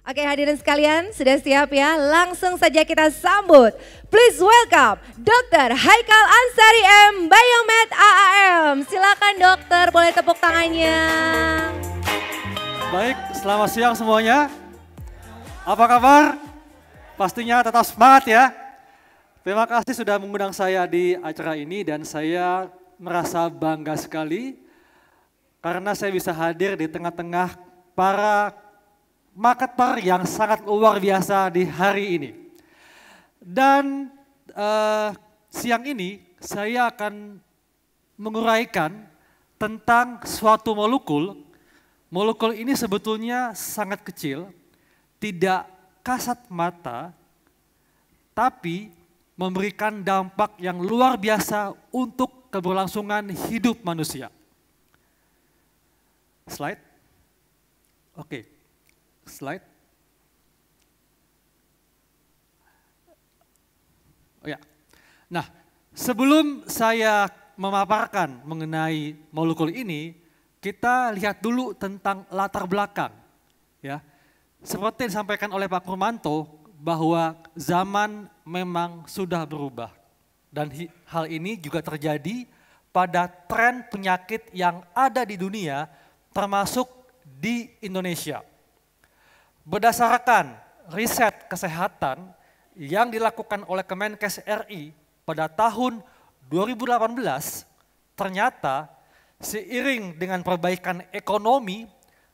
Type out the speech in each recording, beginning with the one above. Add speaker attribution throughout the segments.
Speaker 1: Oke hadirin sekalian, sudah siap ya? Langsung saja kita sambut. Please welcome Dr. Haikal Ansari M, Biomed AAM. Silakan dokter, boleh tepuk tangannya.
Speaker 2: Baik, selamat siang semuanya. Apa kabar? Pastinya tetap semangat ya. Terima kasih sudah mengundang saya di acara ini dan saya merasa bangga sekali karena saya bisa hadir di tengah-tengah para marketer yang sangat luar biasa di hari ini. Dan siang ini saya akan menguraikan tentang suatu molekul. Molekul ini sebetulnya sangat kecil, tidak kasat mata, tapi memberikan dampak yang luar biasa untuk keberlangsungan hidup manusia. Slide. Oke. Slide. Oh ya. Nah, sebelum saya memaparkan mengenai molekul ini, kita lihat dulu tentang latar belakang. Ya. Seperti disampaikan oleh Pak Kurmanto bahwa zaman memang sudah berubah. Dan hal ini juga terjadi pada tren penyakit yang ada di dunia termasuk di Indonesia. Berdasarkan riset kesehatan yang dilakukan oleh Kemenkes RI pada tahun 2018, ternyata seiring dengan perbaikan ekonomi,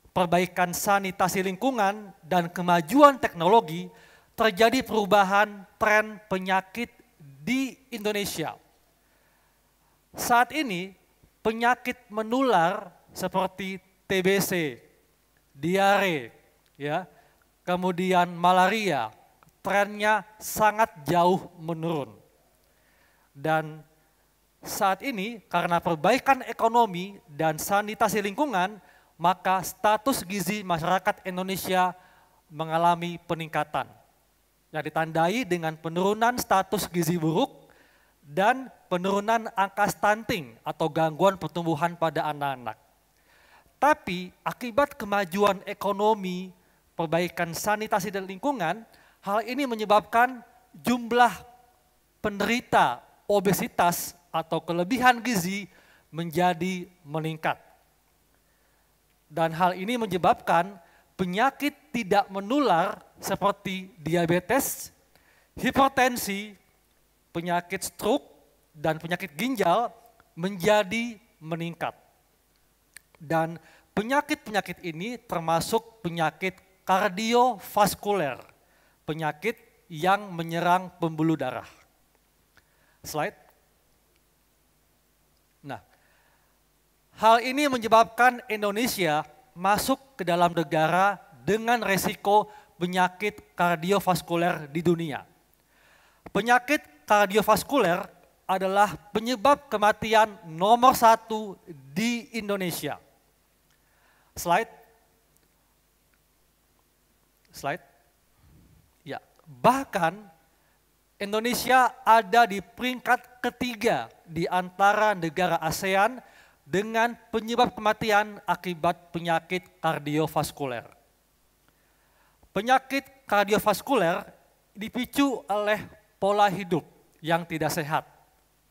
Speaker 2: perbaikan sanitasi lingkungan, dan kemajuan teknologi, terjadi perubahan tren penyakit di Indonesia. Saat ini penyakit menular seperti TBC, diare, ya, kemudian malaria, trennya sangat jauh menurun. Dan saat ini karena perbaikan ekonomi dan sanitasi lingkungan, maka status gizi masyarakat Indonesia mengalami peningkatan. Yang ditandai dengan penurunan status gizi buruk dan penurunan angka stunting atau gangguan pertumbuhan pada anak-anak. Tapi akibat kemajuan ekonomi, perbaikan sanitasi dan lingkungan, hal ini menyebabkan jumlah penderita obesitas atau kelebihan gizi menjadi meningkat. Dan hal ini menyebabkan penyakit tidak menular seperti diabetes, hipertensi, penyakit stroke, dan penyakit ginjal menjadi meningkat. Dan penyakit-penyakit ini termasuk penyakit kardiovaskuler, penyakit yang menyerang pembuluh darah. Slide. Nah, hal ini menyebabkan Indonesia masuk ke dalam negara dengan resiko penyakit kardiovaskuler di dunia. Penyakit kardiovaskuler adalah penyebab kematian nomor 1 di Indonesia. Slide. Slide. Ya, bahkan Indonesia ada di peringkat ketiga di antara negara ASEAN dengan penyebab kematian akibat penyakit kardiovaskuler. Penyakit kardiovaskuler dipicu oleh pola hidup yang tidak sehat.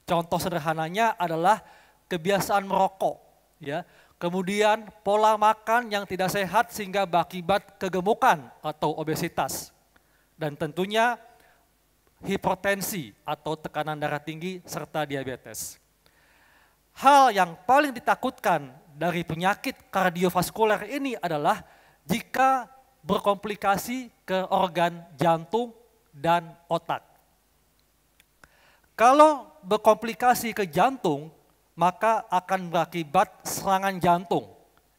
Speaker 2: Contoh sederhananya adalah kebiasaan merokok, ya. Kemudian pola makan yang tidak sehat sehingga berakibat kegemukan atau obesitas. Dan tentunya hipertensi atau tekanan darah tinggi serta diabetes. Hal yang paling ditakutkan dari penyakit kardiovaskuler ini adalah jika berkomplikasi ke organ jantung dan otak. Kalau berkomplikasi ke jantung, maka akan berakibat serangan jantung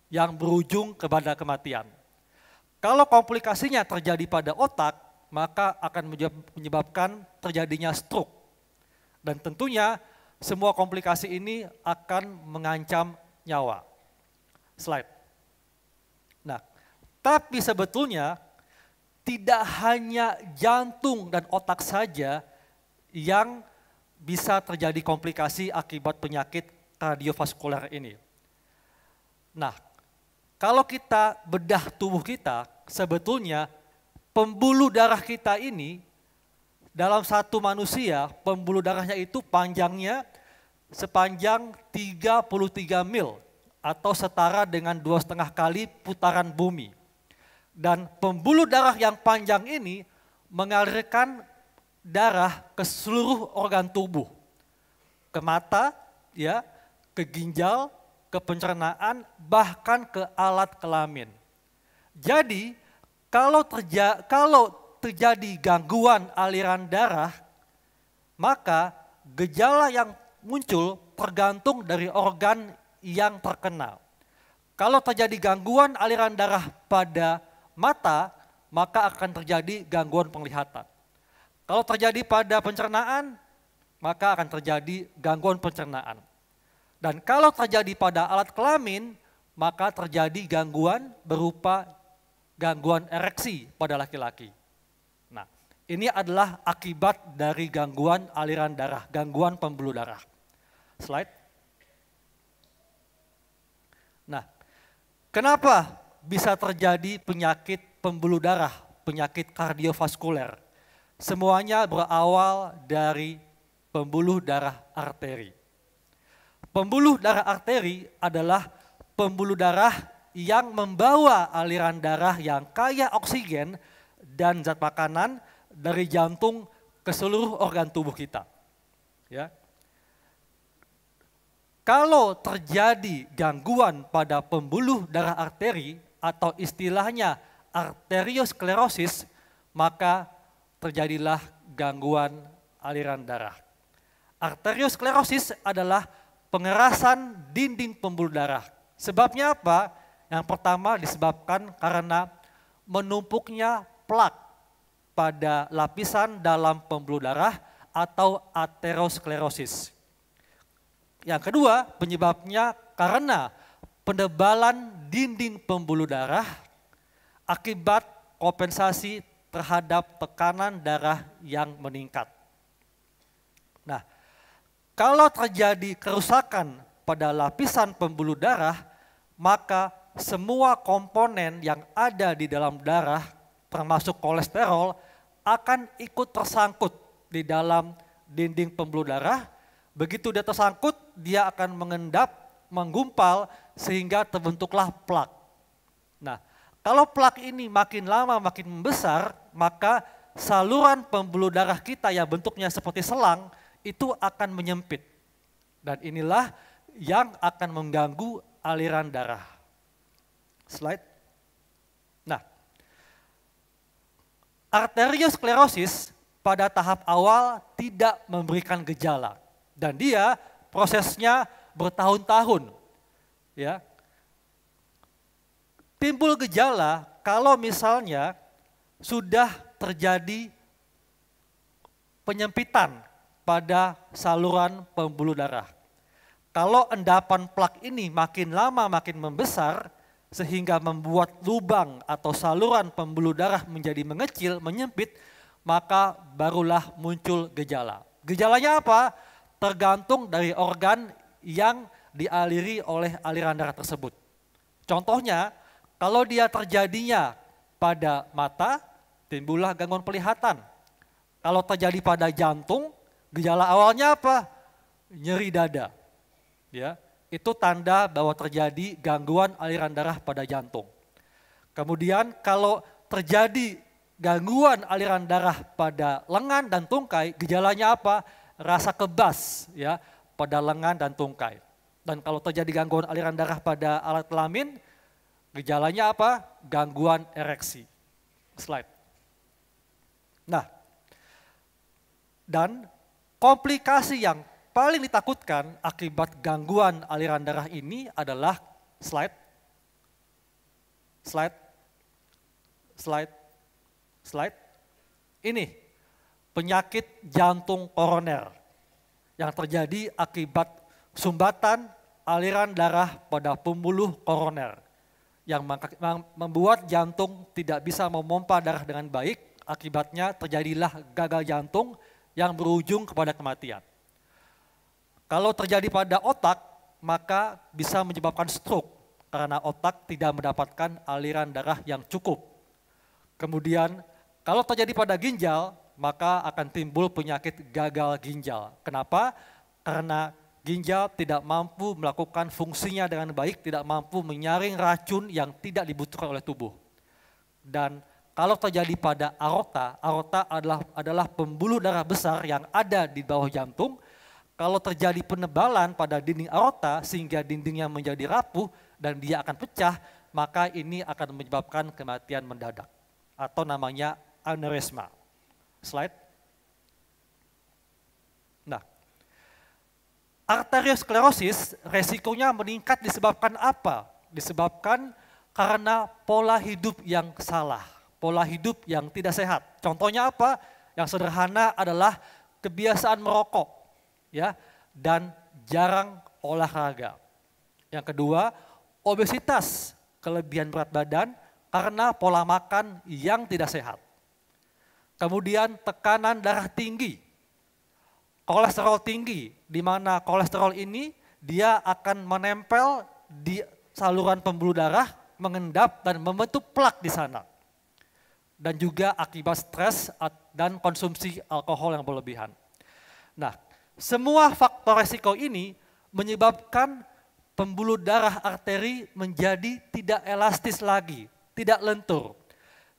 Speaker 2: yang berujung kepada kematian. Kalau komplikasinya terjadi pada otak, maka akan menyebabkan terjadinya stroke. Dan tentunya semua komplikasi ini akan mengancam nyawa. Slide. Nah, tapi sebetulnya tidak hanya jantung dan otak saja yang bisa terjadi komplikasi akibat penyakit kardiovaskuler ini. Nah, kalau kita bedah tubuh kita, sebetulnya pembuluh darah kita ini, dalam satu manusia, pembuluh darahnya itu panjangnya sepanjang 33 mil atau setara dengan 2,5 kali putaran bumi. Dan pembuluh darah yang panjang ini mengalirkan darah ke seluruh organ tubuh, ke mata, ya, ke ginjal, ke pencernaan, bahkan ke alat kelamin. Jadi kalau terjadi gangguan aliran darah, maka gejala yang muncul tergantung dari organ yang terkena. Kalau terjadi gangguan aliran darah pada mata, maka akan terjadi gangguan penglihatan. Kalau terjadi pada pencernaan, maka akan terjadi gangguan pencernaan. Dan kalau terjadi pada alat kelamin, maka terjadi gangguan berupa gangguan ereksi pada laki-laki. Nah, ini adalah akibat dari gangguan aliran darah, gangguan pembuluh darah. Slide. Nah, kenapa bisa terjadi penyakit pembuluh darah, penyakit kardiovaskuler? Semuanya berawal dari pembuluh darah arteri. Pembuluh darah arteri adalah pembuluh darah yang membawa aliran darah yang kaya oksigen dan zat makanan dari jantung ke seluruh organ tubuh kita. Ya. Kalau terjadi gangguan pada pembuluh darah arteri atau istilahnya arteriosklerosis, maka terjadilah gangguan aliran darah. Arteriosklerosis adalah pengerasan dinding pembuluh darah. Sebabnya apa? Yang pertama disebabkan karena menumpuknya plak pada lapisan dalam pembuluh darah atau aterosklerosis. Yang kedua, penyebabnya karena penebalan dinding pembuluh darah akibat kompensasi terhadap tekanan darah yang meningkat. Nah, kalau terjadi kerusakan pada lapisan pembuluh darah, maka semua komponen yang ada di dalam darah, termasuk kolesterol, akan ikut tersangkut di dalam dinding pembuluh darah. Begitu dia tersangkut, dia akan mengendap, menggumpal, sehingga terbentuklah plak. Nah, kalau plak ini makin lama makin membesar, maka saluran pembuluh darah kita yang bentuknya seperti selang, itu akan menyempit. Dan inilah yang akan mengganggu aliran darah. Slide. Nah, arteriosklerosis pada tahap awal tidak memberikan gejala. Dan dia prosesnya bertahun-tahun. Ya. Timbul gejala kalau misalnya sudah terjadi penyempitan pada saluran pembuluh darah. Kalau endapan plak ini makin lama makin membesar sehingga membuat lubang atau saluran pembuluh darah menjadi mengecil, menyempit, maka barulah muncul gejala. Gejalanya apa? Tergantung dari organ yang dialiri oleh aliran darah tersebut. Contohnya, kalau dia terjadinya pada mata, timbullah gangguan penglihatan. Kalau terjadi pada jantung, gejala awalnya apa? Nyeri dada. Ya, itu tanda bahwa terjadi gangguan aliran darah pada jantung. Kemudian kalau terjadi gangguan aliran darah pada lengan dan tungkai, gejalanya apa? Rasa kebas ya pada lengan dan tungkai. Dan kalau terjadi gangguan aliran darah pada alat kelamin, gejalanya apa? Gangguan ereksi. Slide. Nah, dan komplikasi yang paling ditakutkan akibat gangguan aliran darah ini adalah slide. Ini penyakit jantung koroner yang terjadi akibat sumbatan aliran darah pada pembuluh koroner yang membuat jantung tidak bisa memompa darah dengan baik. Akibatnya terjadilah gagal jantung yang berujung kepada kematian. Kalau terjadi pada otak, maka bisa menyebabkan stroke karena otak tidak mendapatkan aliran darah yang cukup. Kemudian Kalau terjadi pada ginjal, maka akan timbul penyakit gagal ginjal. Kenapa? Karena ginjal tidak mampu melakukan fungsinya dengan baik, tidak mampu menyaring racun yang tidak dibutuhkan oleh tubuh. Dan kalau terjadi pada aorta, aorta adalah pembuluh darah besar yang ada di bawah jantung. Kalau terjadi penebalan pada dinding aorta sehingga dindingnya menjadi rapuh dan dia akan pecah, maka ini akan menyebabkan kematian mendadak atau namanya aneurisma. Slide. Nah, arteriosklerosis resikonya meningkat disebabkan apa? Disebabkan karena pola hidup yang salah, pola hidup yang tidak sehat. Contohnya apa? Yang sederhana adalah kebiasaan merokok, ya, dan jarang olahraga. Yang kedua, obesitas, kelebihan berat badan karena pola makan yang tidak sehat. Kemudian tekanan darah tinggi, kolesterol tinggi, di mana kolesterol ini dia akan menempel di saluran pembuluh darah, mengendap dan membentuk plak di sana. Dan juga akibat stres dan konsumsi alkohol yang berlebihan. Nah, semua faktor resiko ini menyebabkan pembuluh darah arteri menjadi tidak elastis lagi, tidak lentur.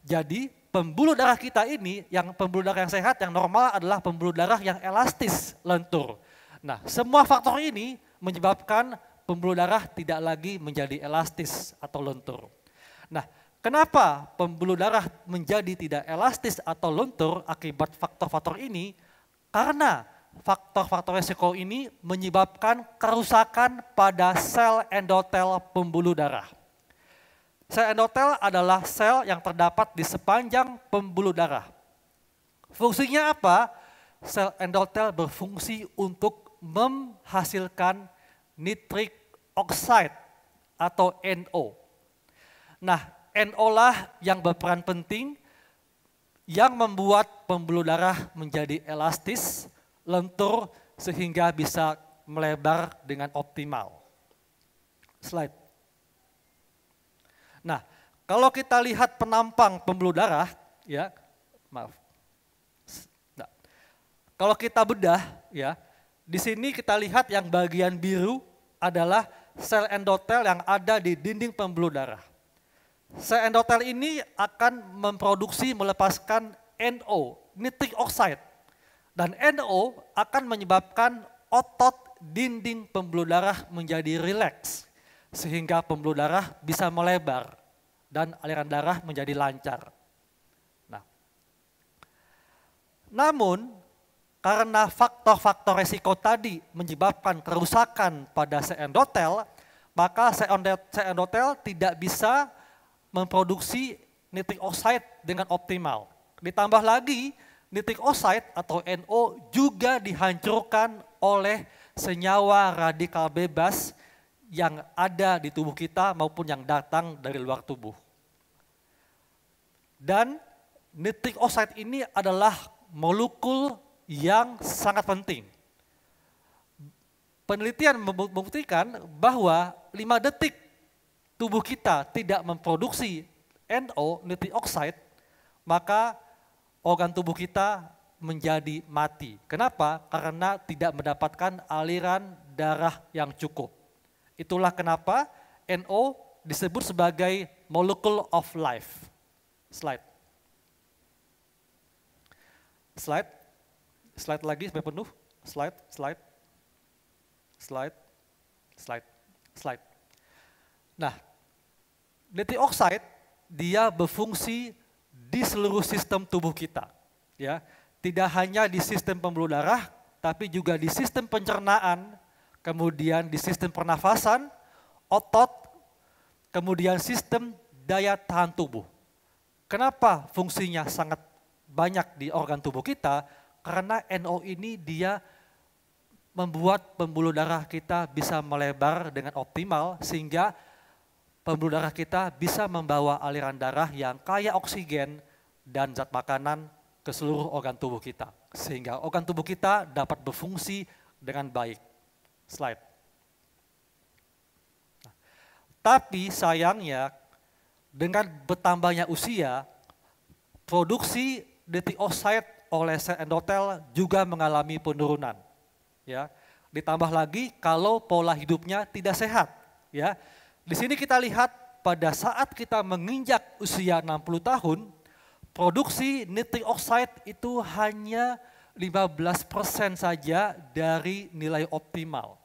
Speaker 2: Jadi pembuluh darah kita ini, yang pembuluh darah yang sehat, yang normal adalah pembuluh darah yang elastis, lentur. Nah, semua faktor ini menyebabkan pembuluh darah tidak lagi menjadi elastis atau lentur. Nah, kenapa pembuluh darah menjadi tidak elastis atau lentur akibat faktor-faktor ini? Karena faktor-faktor risiko ini menyebabkan kerusakan pada sel endotel pembuluh darah. Sel endotel adalah sel yang terdapat di sepanjang pembuluh darah. Fungsinya apa? Sel endotel berfungsi untuk menghasilkan nitric oxide atau NO. Nah, NO lah yang berperan penting yang membuat pembuluh darah menjadi elastis, lentur, sehingga bisa melebar dengan optimal. Slide. Nah, kalau kita lihat penampang pembuluh darah, ya, maaf. Nah, kalau kita bedah, ya, di sini kita lihat yang bagian biru adalah sel endotel yang ada di dinding pembuluh darah. Sel endotel ini akan memproduksi, melepaskan NO, nitric oxide. Dan NO akan menyebabkan otot dinding pembuluh darah menjadi rileks. Sehingga pembuluh darah bisa melebar dan aliran darah menjadi lancar. Nah, namun karena faktor-faktor resiko tadi menyebabkan kerusakan pada sel endotel, maka sel endotel tidak bisa memproduksi nitric oxide dengan optimal. Ditambah lagi, nitric oxide atau NO juga dihancurkan oleh senyawa radikal bebas yang ada di tubuh kita maupun yang datang dari luar tubuh. Dan nitric oxide ini adalah molekul yang sangat penting. Penelitian membuktikan bahwa 5 detik tubuh kita tidak memproduksi NO, nitric oxide, maka organ tubuh kita menjadi mati. Kenapa? Karena tidak mendapatkan aliran darah yang cukup. Itulah kenapa NO disebut sebagai molecule of life. Slide. Slide. Slide lagi sampai penuh. Slide, slide. Slide. Slide. Slide. Nah, nitric oxide dia berfungsi di seluruh sistem tubuh kita, ya. Tidak hanya di sistem pembuluh darah, tapi juga di sistem pencernaan, kemudian di sistem pernafasan, otot, kemudian sistem daya tahan tubuh. Kenapa fungsinya sangat banyak di organ tubuh kita? Karena NO ini dia membuat pembuluh darah kita bisa melebar dengan optimal sehingga pembuluh darah kita bisa membawa aliran darah yang kaya oksigen dan zat makanan ke seluruh organ tubuh kita. Sehingga organ tubuh kita dapat berfungsi dengan baik. Slide. Nah, tapi sayangnya dengan bertambahnya usia, produksi nitric oxide oleh sel endotel juga mengalami penurunan. Ya, ditambah lagi kalau pola hidupnya tidak sehat. Ya, di sini kita lihat pada saat kita menginjak usia 60 tahun, produksi nitric oxide itu hanya 15% saja dari nilai optimal.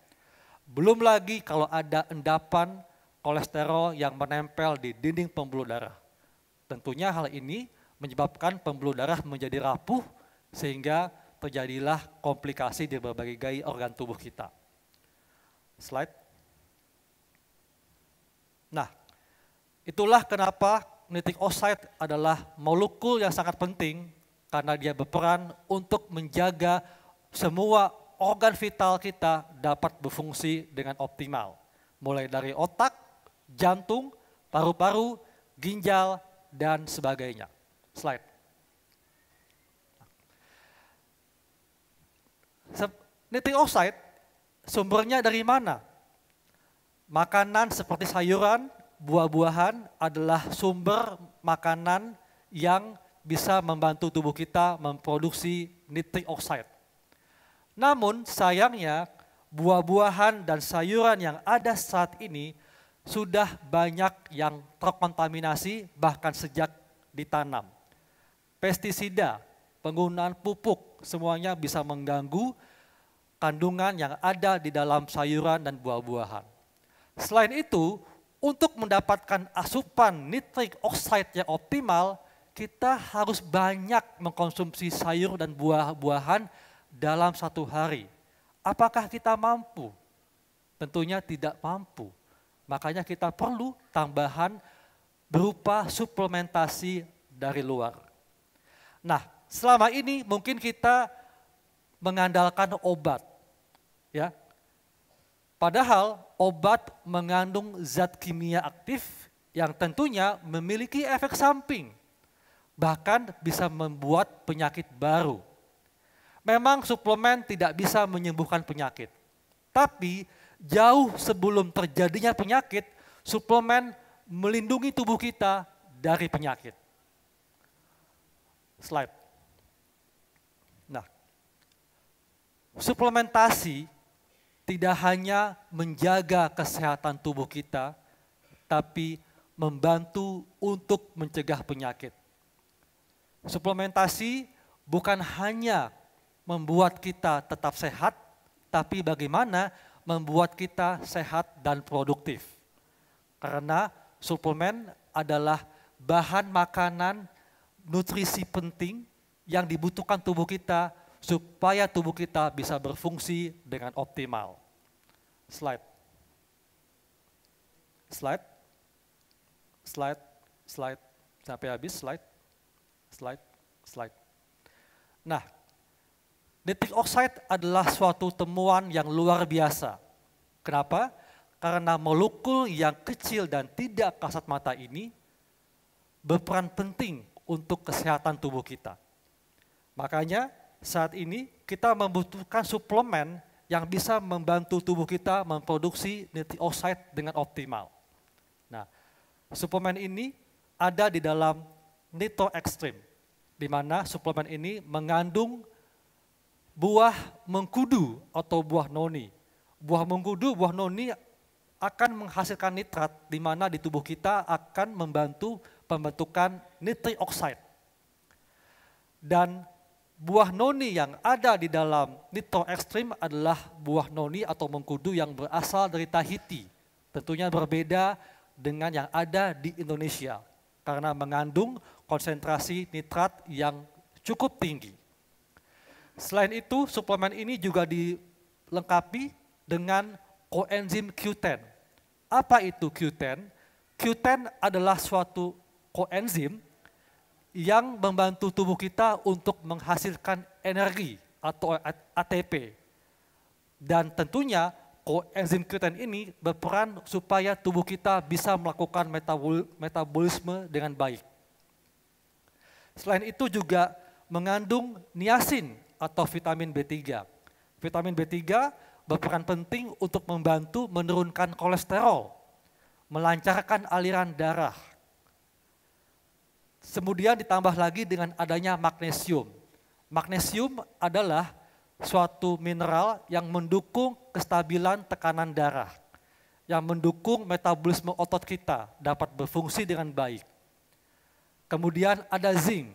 Speaker 2: Belum lagi kalau ada endapan kolesterol yang menempel di dinding pembuluh darah. Tentunya hal ini menyebabkan pembuluh darah menjadi rapuh sehingga terjadilah komplikasi di berbagai organ tubuh kita. Slide. Nah, itulah kenapa nitric oxide adalah molekul yang sangat penting karena dia berperan untuk menjaga semua organ vital kita dapat berfungsi dengan optimal. Mulai dari otak, jantung, paru-paru, ginjal, dan sebagainya. Slide. Nitric oxide sumbernya dari mana? Makanan seperti sayuran, buah-buahan adalah sumber makanan yang bisa membantu tubuh kita memproduksi nitric oxide. Namun sayangnya buah-buahan dan sayuran yang ada saat ini sudah banyak yang terkontaminasi bahkan sejak ditanam. Pestisida, penggunaan pupuk semuanya bisa mengganggu kandungan yang ada di dalam sayuran dan buah-buahan. Selain itu, untuk mendapatkan asupan nitric oxide yang optimal, kita harus banyak mengkonsumsi sayur dan buah-buahan dalam satu hari. Apakah kita mampu? Tentunya tidak mampu. Makanya kita perlu tambahan berupa suplementasi dari luar. Nah, selama ini mungkin kita mengandalkan obat. Ya. Padahal obat mengandung zat kimia aktif yang tentunya memiliki efek samping. Bahkan bisa membuat penyakit baru. Memang suplemen tidak bisa menyembuhkan penyakit. Tapi jauh sebelum terjadinya penyakit, suplemen melindungi tubuh kita dari penyakit. Slide. Nah, suplementasi tidak hanya menjaga kesehatan tubuh kita, tapi membantu untuk mencegah penyakit. Suplementasi bukan hanya membuat kita tetap sehat, tapi bagaimana membuat kita sehat dan produktif. Karena suplemen adalah bahan makanan nutrisi penting yang dibutuhkan tubuh kita supaya tubuh kita bisa berfungsi dengan optimal. Slide. Slide. Slide. Slide. Sampai habis slide. Slide, slide. Nah, nitric oxide adalah suatu temuan yang luar biasa. Kenapa? Karena molekul yang kecil dan tidak kasat mata ini berperan penting untuk kesehatan tubuh kita. Makanya saat ini kita membutuhkan suplemen yang bisa membantu tubuh kita memproduksi nitric oxide dengan optimal. Nah, suplemen ini ada di dalam Nitro Extreme, di mana suplemen ini mengandung buah mengkudu atau buah noni. Buah mengkudu, buah noni akan menghasilkan nitrat di mana di tubuh kita akan membantu pembentukan nitric oxide. Dan buah noni yang ada di dalam Nitro Extreme adalah buah noni atau mengkudu yang berasal dari Tahiti. Tentunya berbeda dengan yang ada di Indonesia karena mengandung konsentrasi nitrat yang cukup tinggi. Selain itu, suplemen ini juga dilengkapi dengan koenzim Q10. Apa itu Q10? Q10 adalah suatu koenzim yang membantu tubuh kita untuk menghasilkan energi atau ATP. Dan tentunya koenzim Q10 ini berperan supaya tubuh kita bisa melakukan metabolisme dengan baik. Selain itu juga mengandung niacin atau vitamin B3. Vitamin B3 berperan penting untuk membantu menurunkan kolesterol, melancarkan aliran darah. Kemudian ditambah lagi dengan adanya magnesium. Magnesium adalah suatu mineral yang mendukung kestabilan tekanan darah, yang mendukung metabolisme otot kita dapat berfungsi dengan baik. Kemudian ada zinc.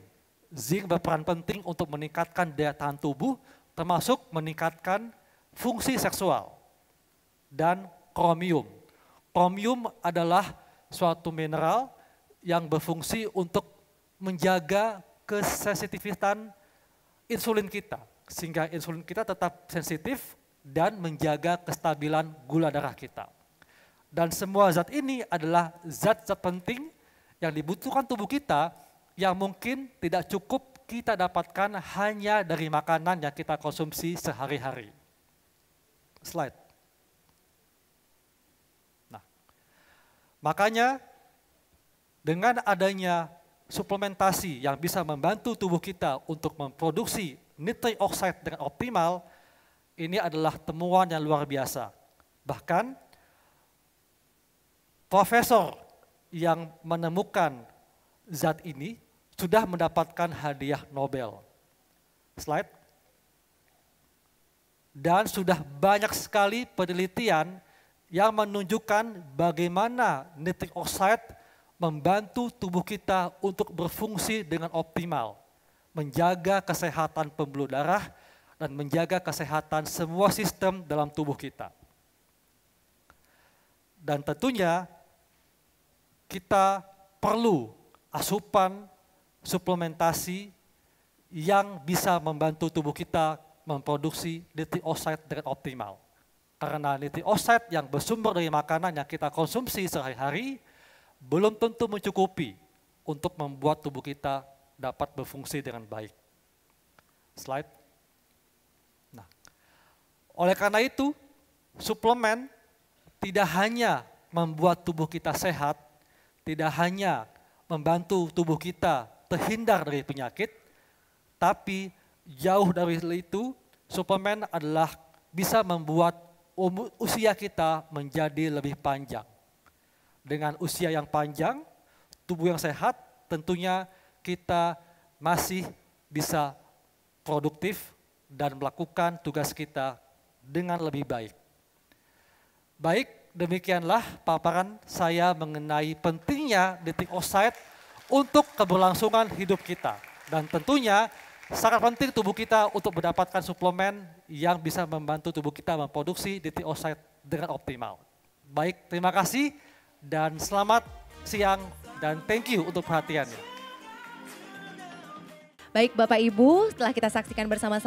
Speaker 2: Zinc berperan penting untuk meningkatkan daya tahan tubuh, termasuk meningkatkan fungsi seksual. Dan kromium. Kromium adalah suatu mineral yang berfungsi untuk menjaga kesensitifan insulin kita, sehingga insulin kita tetap sensitif dan menjaga kestabilan gula darah kita. Dan semua zat ini adalah zat-zat penting yang dibutuhkan tubuh kita yang mungkin tidak cukup kita dapatkan hanya dari makanan yang kita konsumsi sehari-hari. Slide. Nah, makanya dengan adanya suplementasi yang bisa membantu tubuh kita untuk memproduksi nitric oxide dengan optimal, ini adalah temuan yang luar biasa. Bahkan profesor yang menemukan zat ini sudah mendapatkan hadiah Nobel. Slide. Dan sudah banyak sekali penelitian yang menunjukkan bagaimana nitric oxide membantu tubuh kita untuk berfungsi dengan optimal, menjaga kesehatan pembuluh darah dan menjaga kesehatan semua sistem dalam tubuh kita. Dan tentunya kita perlu asupan suplementasi yang bisa membantu tubuh kita memproduksi nitric oxide dengan optimal. Karena nitric oxide yang bersumber dari makanan yang kita konsumsi sehari-hari belum tentu mencukupi untuk membuat tubuh kita dapat berfungsi dengan baik. Slide. Nah, oleh karena itu, suplemen tidak hanya membuat tubuh kita sehat, tidak hanya membantu tubuh kita terhindar dari penyakit, tapi jauh dari itu, suplemen adalah bisa membuat usia kita menjadi lebih panjang. Dengan usia yang panjang, tubuh yang sehat, tentunya kita masih bisa produktif dan melakukan tugas kita dengan lebih baik. Baik, demikianlah paparan saya mengenai pentingnya nitric oxide untuk keberlangsungan hidup kita. Dan tentunya sangat penting tubuh kita untuk mendapatkan suplemen yang bisa membantu tubuh kita memproduksi nitric oxide dengan optimal. Baik, terima kasih. Dan selamat siang dan thank you untuk perhatiannya.
Speaker 1: Baik Bapak Ibu, setelah kita saksikan bersama-sama